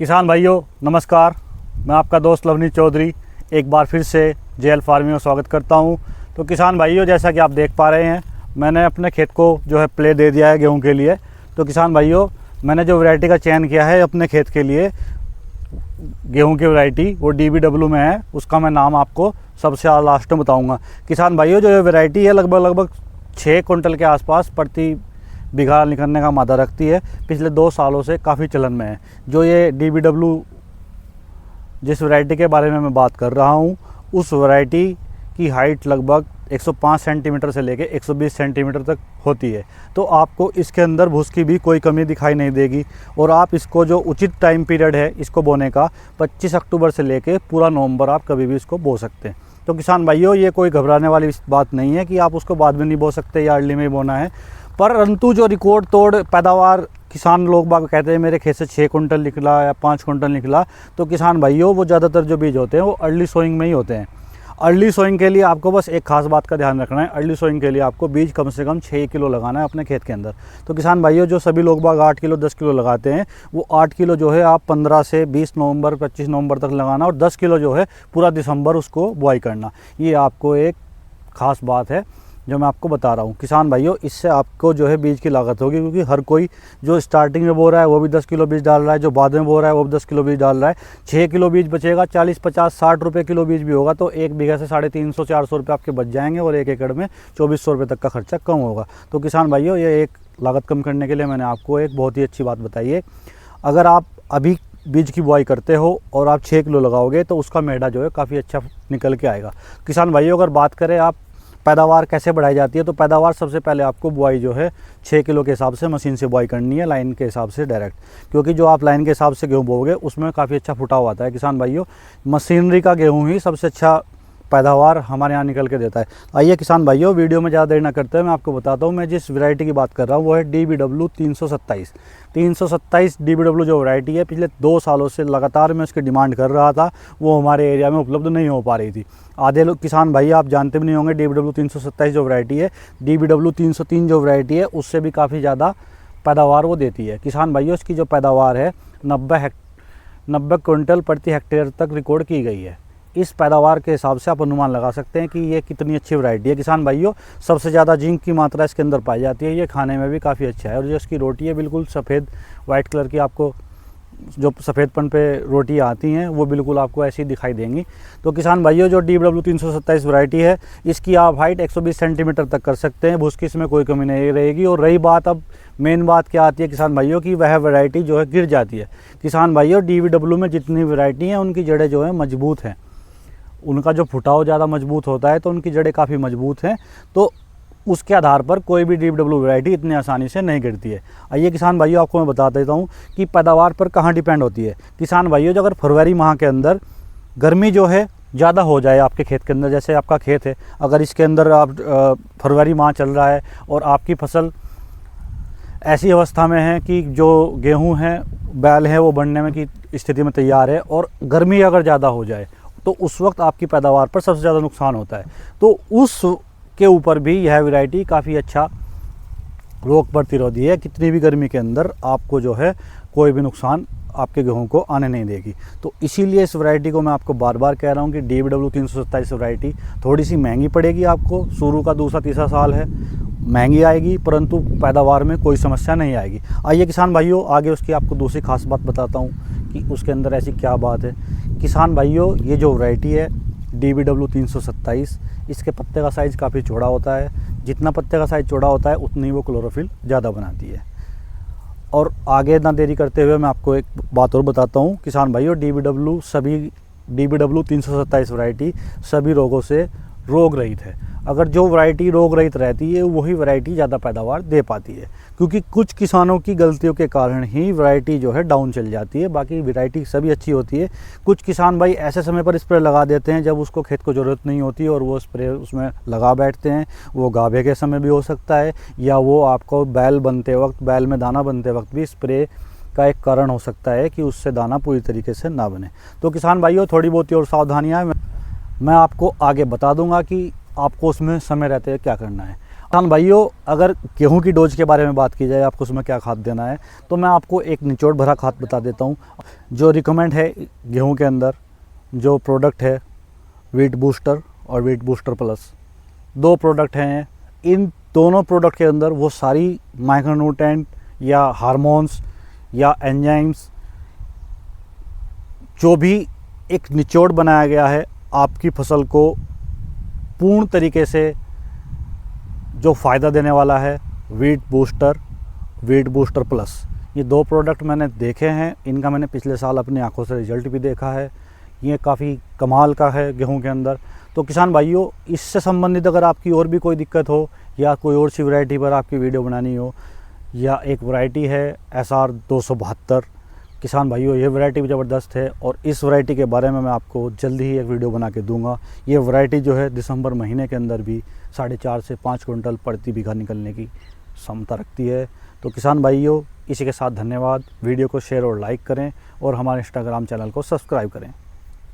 किसान भाइयों नमस्कार, मैं आपका दोस्त लवनीत चौधरी एक बार फिर से जेएल फार्मिंग में स्वागत करता हूं। तो किसान भाइयों, जैसा कि आप देख पा रहे हैं, मैंने अपने खेत को जो है प्ले दे दिया है गेहूं के लिए। तो किसान भाइयों, मैंने जो वैरायटी का चयन किया है अपने खेत के लिए, गेहूं की वैरायटी वो DBW में है। उसका मैं नाम आपको सबसे लास्ट में बताऊँगा। किसान भाइयों, जो ये वैरायटी है लगभग 6 कुंटल के आसपास प्रति बीघा निकलने का मादा रखती है। पिछले 2 सालों से काफ़ी चलन में है। जो ये DBW जिस वैरायटी के बारे में मैं बात कर रहा हूँ, उस वैरायटी की हाइट लगभग 105 सेंटीमीटर से लेके 120 सेंटीमीटर तक होती है। तो आपको इसके अंदर भूस की भी कोई कमी दिखाई नहीं देगी। और आप इसको जो उचित टाइम पीरियड है इसको बोने का, 25 अक्टूबर से लेके पूरा नवंबर आप कभी भी इसको बो सकते हैं। तो किसान भाइयों, ये कोई घबराने वाली बात नहीं है कि आप उसको बाद में नहीं बो सकते या अर्ली में ही बोना है। परंतु जो रिकॉर्ड तोड़ पैदावार किसान लोग बाग कहते हैं मेरे खेत से 6 कुंटल निकला या 5 कुंटल निकला, तो किसान भाइयों वो ज़्यादातर जो बीज होते हैं वो अर्ली सोइंग में ही होते हैं। अर्ली सोइंग के लिए आपको बस एक खास बात का ध्यान रखना है। अर्ली सोइंग के लिए आपको बीज कम से कम 6 किलो लगाना है अपने खेत के अंदर। तो किसान भाइयों, जो सभी लोग बाग 8 किलो 10 किलो लगाते हैं, वो 8 किलो जो है आप 15 से 20 नवंबर 25 नवंबर तक लगाना, और 10 किलो जो है पूरा दिसंबर उसको बुआई करना। ये आपको एक खास बात है जो मैं आपको बता रहा हूँ। किसान भाइयों, इससे आपको जो है बीज की लागत होगी, क्योंकि हर कोई जो स्टार्टिंग में बो रहा है वो भी 10 किलो बीज डाल रहा है, जो बाद में बो रहा है वो भी 10 किलो बीज डाल रहा है। 6 किलो बीज बचेगा, 40 50 60 रुपये किलो बीज भी होगा, तो एक बीघा से 350 400 रुपये आपके बच जाएंगे, और 1 एकड़ में 2400 रुपये तक का खर्चा कम होगा। तो किसान भाइयों, ये एक लागत कम करने के लिए मैंने आपको एक बहुत ही अच्छी बात बताई है। अगर आप अभी बीज की बुआई करते हो और आप 6 किलो लगाओगे तो उसका मेढ़ा जो है काफ़ी अच्छा निकल के आएगा। किसान भाइयों, अगर बात करें आप पैदावार कैसे बढ़ाई जाती है, तो पैदावार सबसे पहले आपको बुआई जो है 6 किलो के हिसाब से मशीन से बुआई करनी है, लाइन के हिसाब से डायरेक्ट। क्योंकि जो आप लाइन के हिसाब से गेहूँ बोओगे उसमें काफ़ी अच्छा फुटाव आता है। किसान भाइयों, मशीनरी का गेहूँ ही सबसे अच्छा पैदावार हमारे यहाँ निकल के देता है। आइए किसान भाइयों, वीडियो में ज़्यादा देर ना करते हुए मैं आपको बताता हूँ मैं जिस वैरायटी की बात कर रहा हूँ वो है DBW 327 DBW जो वैरायटी है, पिछले 2 सालों से लगातार मैं उसकी डिमांड कर रहा था। वो हमारे एरिया में उपलब्ध नहीं हो पा रही थी। आधे लोग किसान भाई आप जानते भी नहीं होंगे, DBW 327 जो वैरायटी है, DBW 303 जो वैरायटी है, उससे भी काफ़ी ज़्यादा पैदावार वो देती है। किसान भाइयों, इसकी जो पैदावार है 90 कुंटल प्रति हेक्टेयर तक रिकॉर्ड की गई है। इस पैदावार के हिसाब से आप अनुमान लगा सकते हैं कि ये कितनी अच्छी वैरायटी है। किसान भाइयों, सबसे ज़्यादा जिंक की मात्रा इसके अंदर पाई जाती है। ये खाने में भी काफ़ी अच्छा है, और जो इसकी रोटी है बिल्कुल सफ़ेद वाइट कलर की, आपको जो सफ़ेदपन पे रोटी आती हैं वो बिल्कुल आपको ऐसी दिखाई देंगी। तो किसान भाइयों, जो DBW 327 वैरायटी है, इसकी आप हाइट 120 सेंटीमीटर तक कर सकते हैं। भूस की इसमें कोई कमी नहीं रहेगी। और रही बात, अब मेन बात क्या आती है किसान भाइयों की, वह वैरायटी जो है गिर जाती है। किसान भाइयों, DBW में जितनी वैरायटी हैं उनकी जड़ें जो है मजबूत हैं, उनका जो फुटाव ज़्यादा मजबूत होता है, तो उनकी जड़ें काफ़ी मजबूत हैं। तो उसके आधार पर कोई भी DBW वैरायटी इतनी आसानी से नहीं गिरती है। आइए किसान भाइयों, आपको मैं बता देता हूँ कि पैदावार पर कहाँ डिपेंड होती है। किसान भाइयों, जो अगर फरवरी माह के अंदर गर्मी जो है ज़्यादा हो जाए आपके खेत के अंदर, जैसे आपका खेत है, अगर इसके अंदर आप फरवरी माह चल रहा है और आपकी फसल ऐसी अवस्था में है कि जो गेहूँ हैं, बैल हैं, वो बढ़ने में की स्थिति में तैयार है, और गर्मी अगर ज़्यादा हो जाए तो उस वक्त आपकी पैदावार पर सबसे ज़्यादा नुकसान होता है। तो उस के ऊपर भी यह वैरायटी काफ़ी अच्छा रोग प्रतिरोधी है। कितनी भी गर्मी के अंदर आपको जो है कोई भी नुकसान आपके गेहूं को आने नहीं देगी। तो इसीलिए इस वैरायटी को मैं आपको बार बार कह रहा हूं कि DBW 327 वैरायटी थोड़ी सी महंगी पड़ेगी आपको। शुरू का दूसरा तीसरा साल है, महंगी आएगी, परंतु पैदावार में कोई समस्या नहीं आएगी। आइए किसान भाइयों, आगे उसकी आपको दूसरी खास बात बताता हूँ कि उसके अंदर ऐसी क्या बात है। किसान भाइयों, ये जो वैरायटी है DBW 327, इसके पत्ते का साइज़ काफ़ी चौड़ा होता है। जितना पत्ते का साइज़ चौड़ा होता है उतनी वो क्लोरोफिल ज़्यादा बनाती है। और आगे ना देरी करते हुए मैं आपको एक बात और बताता हूँ किसान भाइयों, DBW 327 वैरायटी सभी रोगों से रोग रहित है। अगर जो वैरायटी रोग रहित रहती है वही वैरायटी ज़्यादा पैदावार दे पाती है, क्योंकि कुछ किसानों की गलतियों के कारण ही वैरायटी जो है डाउन चल जाती है। बाकी वैरायटी सभी अच्छी होती है। कुछ किसान भाई ऐसे समय पर स्प्रे लगा देते हैं जब उसको खेत को ज़रूरत नहीं होती, और वो स्प्रे उसमें लगा बैठते हैं। वो गाभे के समय भी हो सकता है, या वो आपको बैल बनते वक्त, बैल में दाना बनते वक्त भी स्प्रे का एक कारण हो सकता है कि उससे दाना पूरी तरीके से ना बने। तो किसान भाइयों, थोड़ी बहुत और सावधानियाँ मैं आपको आगे बता दूंगा कि आपको उसमें समय रहते हुए क्या करना है। किसान भाइयों, अगर गेहूं की डोज के बारे में बात की जाए, आपको उसमें क्या खाद देना है, तो मैं आपको एक निचोड़ भरा खाद बता देता हूं। जो रिकमेंड है गेहूं के अंदर, जो प्रोडक्ट है वीट बूस्टर और वीट बूस्टर प्लस, 2 प्रोडक्ट हैं। इन दोनों प्रोडक्ट के अंदर वो सारी माइक्रोन्यूट्रेंट या हार्मोन्स या एंजाइम्स, जो भी एक निचोड़ बनाया गया है आपकी फसल को पूर्ण तरीके से जो फ़ायदा देने वाला है, वीट बूस्टर प्लस, ये 2 प्रोडक्ट मैंने देखे हैं। इनका मैंने पिछले साल अपनी आंखों से रिजल्ट भी देखा है। ये काफ़ी कमाल का है गेहूं के अंदर। तो किसान भाइयों, इससे संबंधित अगर आपकी और भी कोई दिक्कत हो या कोई और सी वैरायटी पर आपकी वीडियो बनानी हो, या एक वैरायटी है SR 272, किसान भाइयों ये वैरायटी भी ज़बरदस्त है और इस वैरायटी के बारे में मैं आपको जल्दी ही एक वीडियो बना के दूंगा। ये वैरायटी जो है दिसंबर महीने के अंदर भी 4.5 से 5 क्विंटल प्रति बीघा निकलने की क्षमता रखती है। तो किसान भाइयों, इसी के साथ धन्यवाद। वीडियो को शेयर और लाइक करें और हमारे इंस्टाग्राम चैनल को सब्सक्राइब करें।